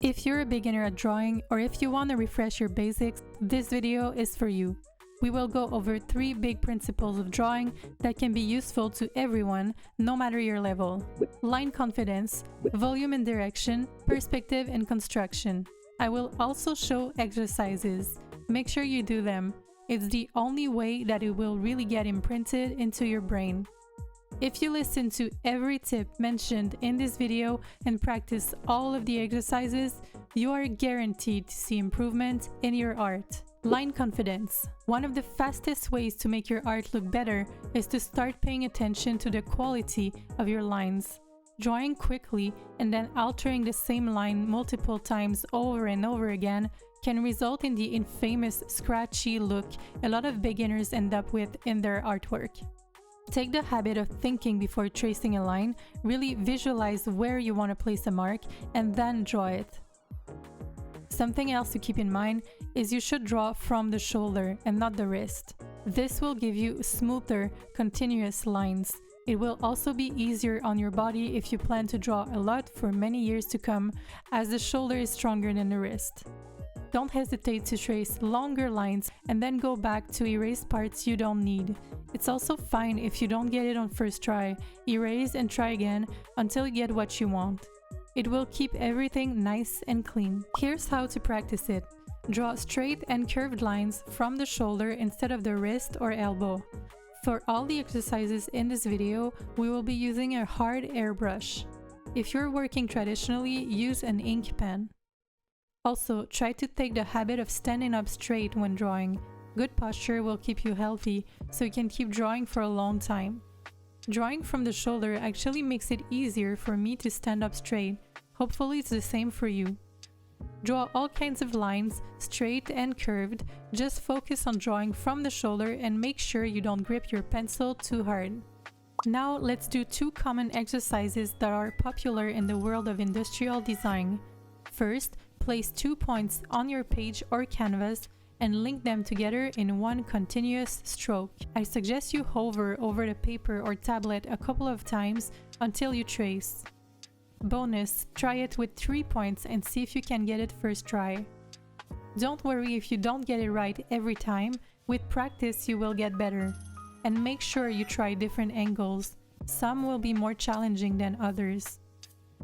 If you're a beginner at drawing or if you want to refresh your basics, this video is for you. We will go over 3 big principles of drawing that can be useful to everyone, no matter your level. Line confidence, volume and direction, perspective and construction. I will also show exercises. Make sure you do them. It's the only way that it will really get imprinted into your brain. If you listen to every tip mentioned in this video and practice all of the exercises, you are guaranteed to see improvement in your art. Line confidence. One of the fastest ways to make your art look better is to start paying attention to the quality of your lines. Drawing quickly and then altering the same line multiple times over and over again can result in the infamous scratchy look a lot of beginners end up with in their artwork. Take the habit of thinking before tracing a line, really visualize where you want to place a mark, and then draw it. Something else to keep in mind is you should draw from the shoulder and not the wrist. This will give you smoother, continuous lines. It will also be easier on your body if you plan to draw a lot for many years to come, as the shoulder is stronger than the wrist. Don't hesitate to trace longer lines and then go back to erase parts you don't need. It's also fine if you don't get it on first try. Erase and try again until you get what you want. It will keep everything nice and clean. Here's how to practice it. Draw straight and curved lines from the shoulder instead of the wrist or elbow. For all the exercises in this video, we will be using a hard airbrush. If you're working traditionally, use an ink pen. Also, try to take the habit of standing up straight when drawing. Good posture will keep you healthy, so you can keep drawing for a long time. Drawing from the shoulder actually makes it easier for me to stand up straight. Hopefully it's the same for you. Draw all kinds of lines, straight and curved. Just focus on drawing from the shoulder and make sure you don't grip your pencil too hard. Now let's do 2 common exercises that are popular in the world of industrial design. First, place 2 points on your page or canvas and link them together in one continuous stroke. I suggest you hover over the paper or tablet a couple of times until you trace. Bonus, try it with 3 points and see if you can get it first try. Don't worry if you don't get it right every time. With practice you will get better. And make sure you try different angles. Some will be more challenging than others.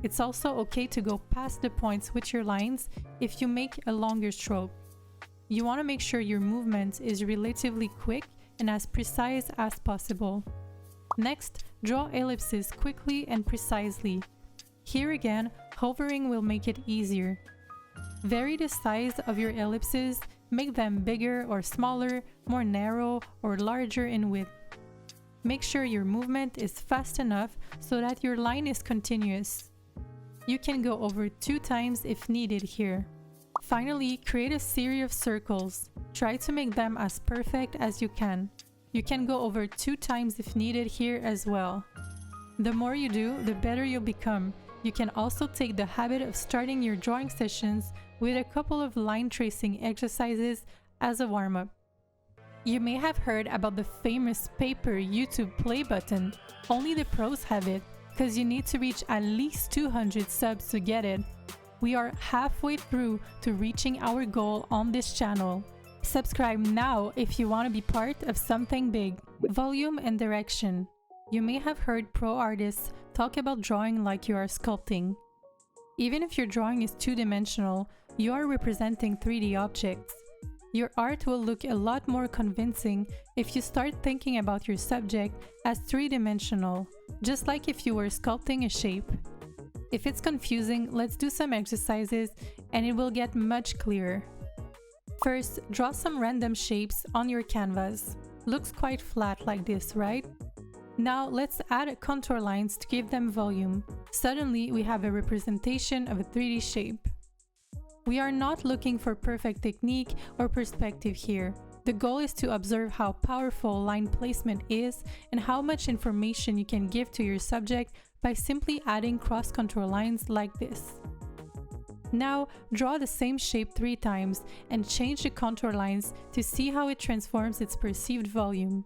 It's also okay to go past the points with your lines if you make a longer stroke. You want to make sure your movement is relatively quick and as precise as possible. Next, draw ellipses quickly and precisely. Here again, hovering will make it easier. Vary the size of your ellipses, make them bigger or smaller, more narrow or larger in width. Make sure your movement is fast enough so that your line is continuous. You can go over 2 times if needed here. Finally, create a series of circles. Try to make them as perfect as you can. You can go over 2 times if needed here as well. The more you do, the better you'll become. You can also take the habit of starting your drawing sessions with a couple of line tracing exercises as a warm-up. You may have heard about the famous paper YouTube play button. Only the pros have it, because you need to reach at least 200 subs to get it. We are halfway through to reaching our goal on this channel. Subscribe now if you want to be part of something big. Volume and direction. You may have heard pro artists talk about drawing like you are sculpting. Even if your drawing is 2-dimensional, you are representing 3D objects. Your art will look a lot more convincing if you start thinking about your subject as 3-dimensional, just like if you were sculpting a shape. If it's confusing, let's do some exercises and it will get much clearer. First, draw some random shapes on your canvas. Looks quite flat like this, right? Now let's add contour lines to give them volume. Suddenly we have a representation of a 3D shape. We are not looking for perfect technique or perspective here. The goal is to observe how powerful line placement is and how much information you can give to your subject by simply adding cross-contour lines like this. Now, draw the same shape 3 times and change the contour lines to see how it transforms its perceived volume.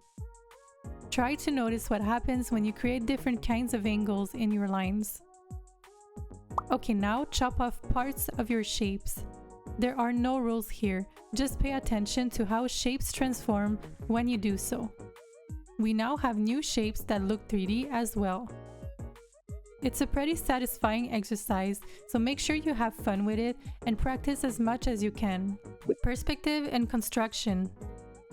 Try to notice what happens when you create different kinds of angles in your lines. Okay, now chop off parts of your shapes. There are no rules here, just pay attention to how shapes transform when you do so. We now have new shapes that look 3D as well. It's a pretty satisfying exercise, so make sure you have fun with it and practice as much as you can. Perspective and construction.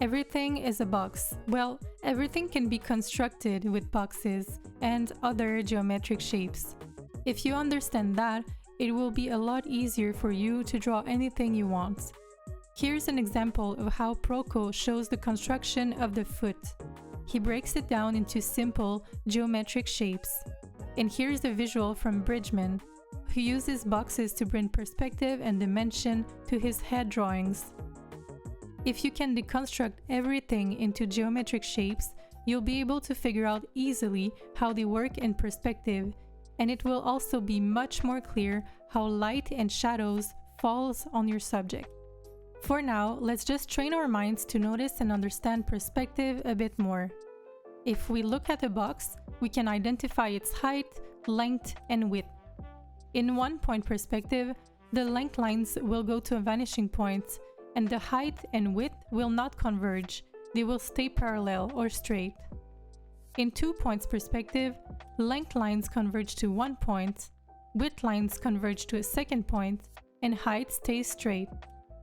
Everything is a box. Well, everything can be constructed with boxes and other geometric shapes. If you understand that, it will be a lot easier for you to draw anything you want. Here's an example of how Proco shows the construction of the foot. He breaks it down into simple geometric shapes. And here's the visual from Bridgman, who uses boxes to bring perspective and dimension to his head drawings. If you can deconstruct everything into geometric shapes, you'll be able to figure out easily how they work in perspective, and it will also be much more clear how light and shadows falls on your subject. For now, let's just train our minds to notice and understand perspective a bit more. If we look at a box, we can identify its height, length, and width. In one-point perspective, the length lines will go to a vanishing point, and the height and width will not converge, they will stay parallel or straight. In 2 points perspective, length lines converge to 1 point, width lines converge to a second point, and height stays straight.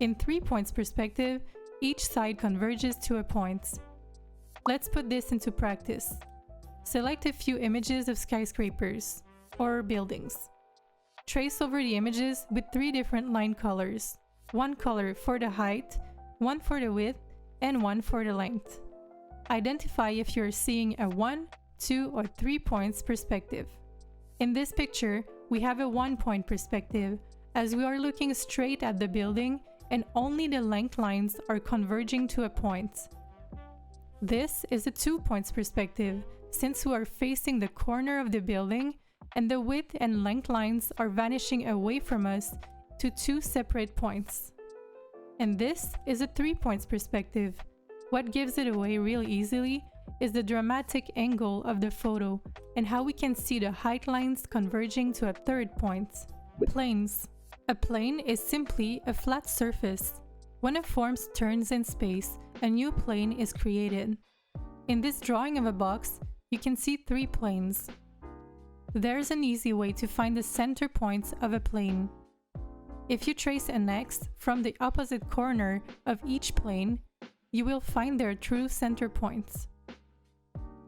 In 3 points perspective, each side converges to a point. Let's put this into practice. Select a few images of skyscrapers or buildings. Trace over the images with 3 different line colors. 1 color for the height, 1 for the width, and 1 for the length. Identify if you're seeing a 1, 2, or 3 points perspective. In this picture, we have a 1-point perspective, as we are looking straight at the building and only the length lines are converging to a point. This is a 2 points perspective, since we are facing the corner of the building and the width and length lines are vanishing away from us to 2 separate points. And this is a 3 points perspective. What gives it away really easily is the dramatic angle of the photo and how we can see the height lines converging to a 3rd point. Planes. A plane is simply a flat surface. When a form turns in space, a new plane is created. In this drawing of a box, you can see 3 planes. There's an easy way to find the center points of a plane. If you trace an X from the opposite corner of each plane, you will find their true center points.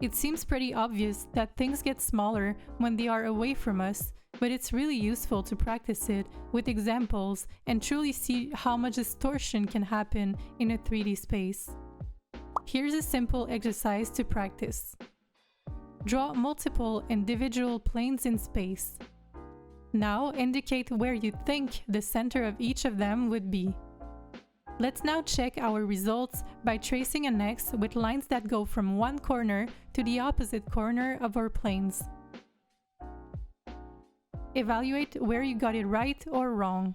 It seems pretty obvious that things get smaller when they are away from us, but it's really useful to practice it with examples and truly see how much distortion can happen in a 3D space. Here's a simple exercise to practice. Draw multiple individual planes in space. Now indicate where you think the center of each of them would be. Let's now check our results by tracing an X with lines that go from one corner to the opposite corner of our planes. Evaluate where you got it right or wrong.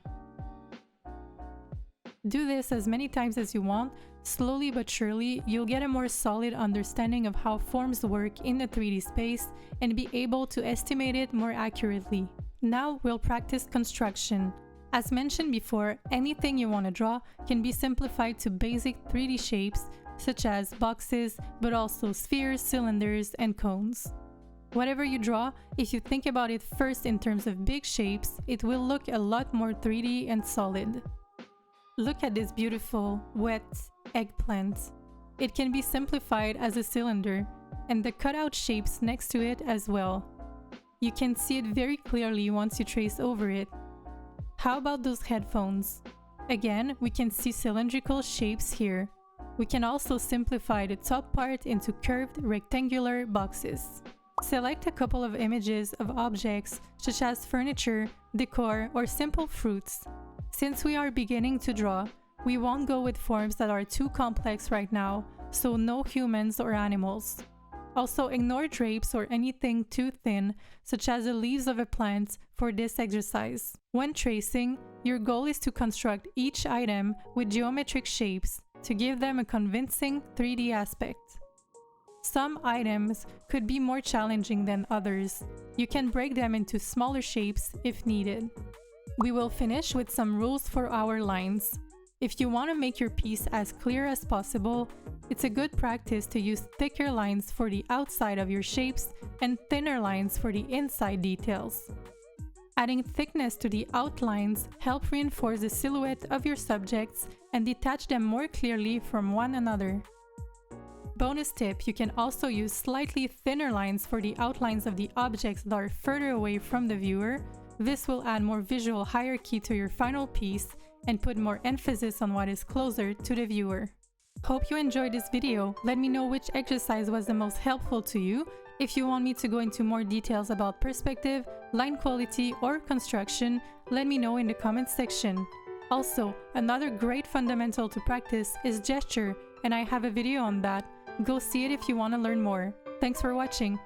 Do this as many times as you want. Slowly but surely, you'll get a more solid understanding of how forms work in the 3D space and be able to estimate it more accurately. Now we'll practice construction. As mentioned before, anything you want to draw can be simplified to basic 3D shapes such as boxes, but also spheres, cylinders, and cones. Whatever you draw, if you think about it first in terms of big shapes, it will look a lot more 3D and solid. Look at this beautiful, wet eggplant. It can be simplified as a cylinder, and the cutout shapes next to it as well. You can see it very clearly once you trace over it. How about those headphones? Again, we can see cylindrical shapes here. We can also simplify the top part into curved rectangular boxes. Select a couple of images of objects such as furniture, decor, or simple fruits. Since we are beginning to draw, we won't go with forms that are too complex right now, so no humans or animals. Also, ignore drapes or anything too thin, such as the leaves of a plant, for this exercise. When tracing, your goal is to construct each item with geometric shapes to give them a convincing 3D aspect. Some items could be more challenging than others. You can break them into smaller shapes if needed. We will finish with some rules for our lines. If you want to make your piece as clear as possible, it's a good practice to use thicker lines for the outside of your shapes and thinner lines for the inside details. Adding thickness to the outlines helps reinforce the silhouette of your subjects and detach them more clearly from one another. Bonus tip, you can also use slightly thinner lines for the outlines of the objects that are further away from the viewer. This will add more visual hierarchy to your final piece and put more emphasis on what is closer to the viewer. Hope you enjoyed this video. Let me know which exercise was the most helpful to you. If you want me to go into more details about perspective, line quality, or construction, let me know in the comments section. Also, another great fundamental to practice is gesture, and I have a video on that. Go see it if you want to learn more. Thanks for watching.